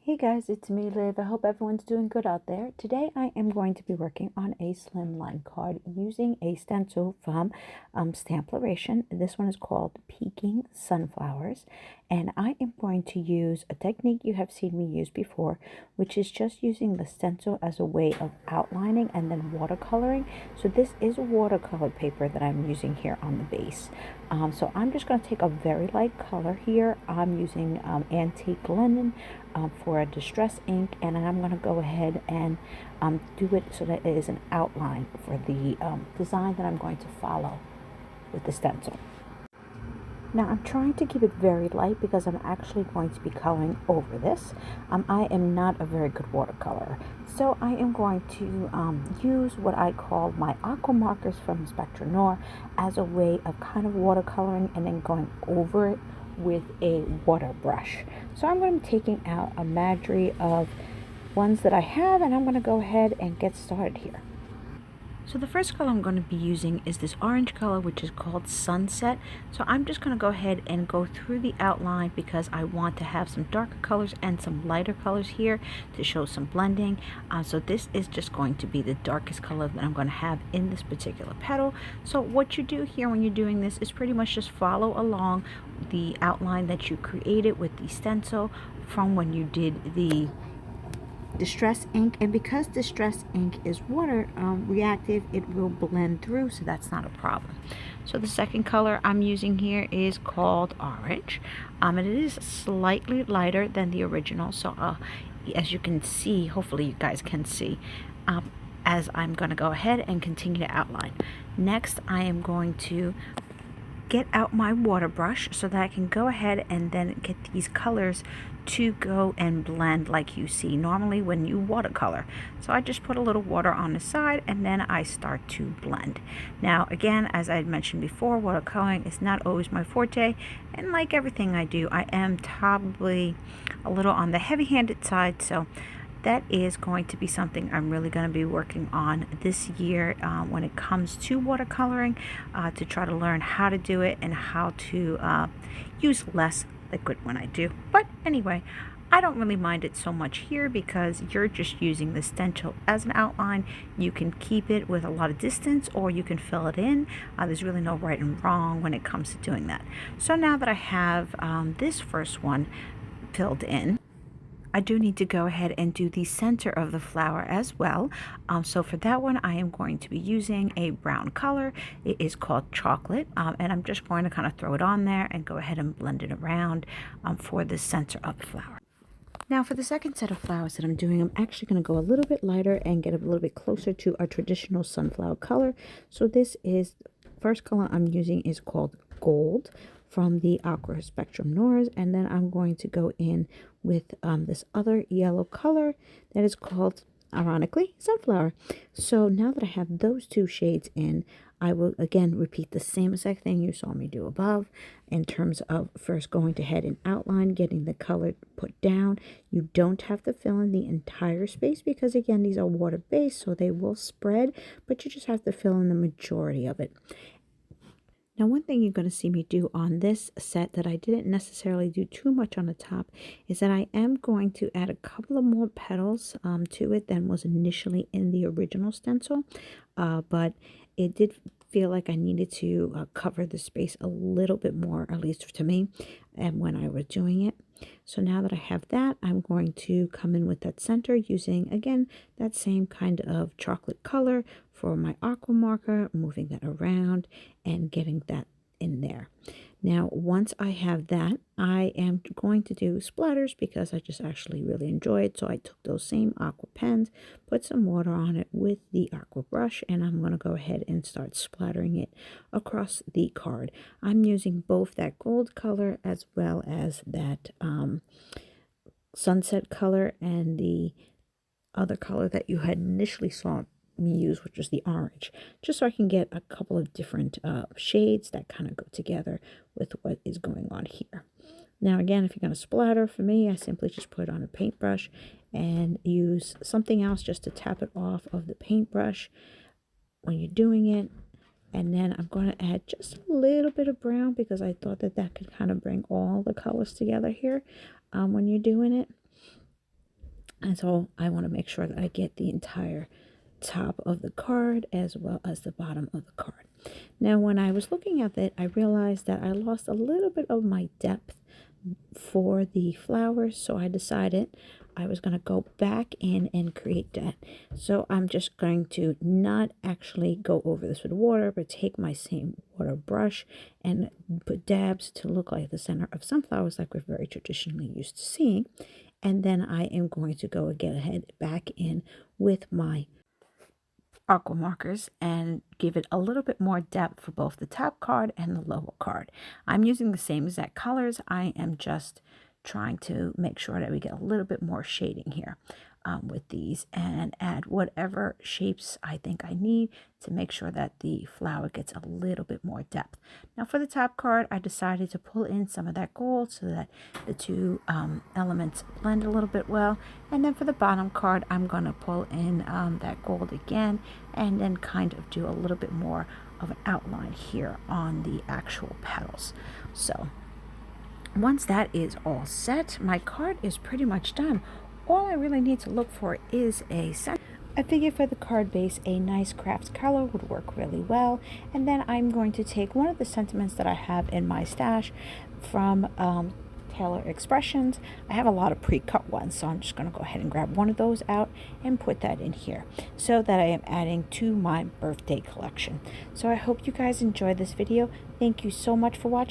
Hey guys, it's me, Liv. I hope everyone's doing good out there. Today I am going to be working on a Slimline card using a stencil from Stampleration. This one is called Peaking Sunflowers, and I am going to use a technique you have seen me use before, which is just using the stencil as a way of outlining and then watercoloring. So this is watercolored paper that I'm using here on the base. So I'm just going to take a very light color here. I'm using antique linen for a distress ink, and I'm going to go ahead and do it so that it is an outline for the design that I'm going to follow with the stencil. Now I'm trying to keep it very light because I'm actually going to be coloring over this. I am not a very good watercolor, so I am going to use what I call my aqua markers from Spectra Noir as a way of kind of watercoloring and then going over it with a water brush. So I'm going to be taking out a madry of ones that I have, and I'm going to go ahead and get started here. So the first color I'm going to be using is this orange color, which is called Sunset. So I'm just going to go ahead and go through the outline because I want to have some darker colors and some lighter colors here to show some blending. So this is just going to be the darkest color that I'm going to have in this particular petal. So what you do here when you're doing this is pretty much just follow along the outline that you created with the stencil from when you did the distress ink, and because distress ink is water reactive, it will blend through, so that's not a problem. So the second color I'm using here is called orange, and it is slightly lighter than the original. So as you can see, hopefully you guys can see, as I'm going to go ahead and continue to outline. Next, I am going to get out my water brush so that I can go ahead and then get these colors to go and blend like you see normally when you watercolor. So I just put a little water on the side and then I start to blend. Now again, as I had mentioned before, watercoloring is not always my forte, and like everything I do, I am probably a little on the heavy-handed side, so that is going to be something I'm really going to be working on this year when it comes to watercoloring, to try to learn how to do it and how to use less liquid when I do. But anyway, I don't really mind it so much here because you're just using the stencil as an outline. You can keep it with a lot of distance or you can fill it in. There's really no right and wrong when it comes to doing that. So now that I have this first one filled in, I do need to go ahead and do the center of the flower as well. So for that one, I am going to be using a brown color. It is called Chocolate, and I'm just going to kind of throw it on there and go ahead and blend it around for the center of the flower. Now for the second set of flowers that I'm doing, I'm actually going to go a little bit lighter and get a little bit closer to our traditional sunflower color. So this is, first color I'm using is called Gold from the Aqua Spectrum Noirs, and then I'm going to go in with this other yellow color that is called, ironically, Sunflower. So now that I have those two shades in, I will again repeat the same exact thing you saw me do above in terms of first going ahead and outline, getting the color put down. You don't have to fill in the entire space because again, these are water based, so they will spread, but you just have to fill in the majority of it. Now, one thing you're going to see me do on this set that I didn't necessarily do too much on the top is that I am going to add a couple of more petals to it than was initially in the original stencil. But it did feel like I needed to cover the space a little bit more, at least to me, and when I was doing it. So now that I have that, I'm going to come in with that center using, again, that same kind of chocolate color for my aqua marker, moving that around and getting that in there. Now, once I have that, I am going to do splatters because I just actually really enjoy it. So I took those same aqua pens, put some water on it with the aqua brush, and I'm going to go ahead and start splattering it across the card. I'm using both that gold color as well as that sunset color and the other color that you had initially saw me use, which was the orange, just so I can get a couple of different shades that kind of go together with what is going on here. Now again, if you're going to splatter, for me, I simply just put it on a paintbrush and use something else just to tap it off of the paintbrush when you're doing it. And then I'm going to add just a little bit of brown because I thought that that could kind of bring all the colors together here when you're doing it. And so I want to make sure that I get the entire top of the card as well as the bottom of the card. Now, when I was looking at it, I realized that I lost a little bit of my depth for the flowers, so I decided I was going to go back in and create that. So I'm just going to not actually go over this with water, but take my same water brush and put dabs to look like the center of sunflowers like we're very traditionally used to seeing. And then I am going to go get ahead back in with my aqua markers and give it a little bit more depth for both the top card and the lower card. I'm using the same exact colors. I am just trying to make sure that we get a little bit more shading here with these, and add whatever shapes I think I need to make sure that the flower gets a little bit more depth. Now for the top card, I decided to pull in some of that gold so that the two elements blend a little bit well. And then for the bottom card, I'm going to pull in that gold again, and then kind of do a little bit more of an outline here on the actual petals. So once that is all set, my card is pretty much done. All I really need to look for is a center. I figured for the card base, a nice crafts color would work really well. And then I'm going to take one of the sentiments that I have in my stash from Taylor Expressions. I have a lot of pre-cut ones, so I'm just going to go ahead and grab one of those out and put that in here so that I am adding to my birthday collection. So I hope you guys enjoyed this video. Thank you so much for watching.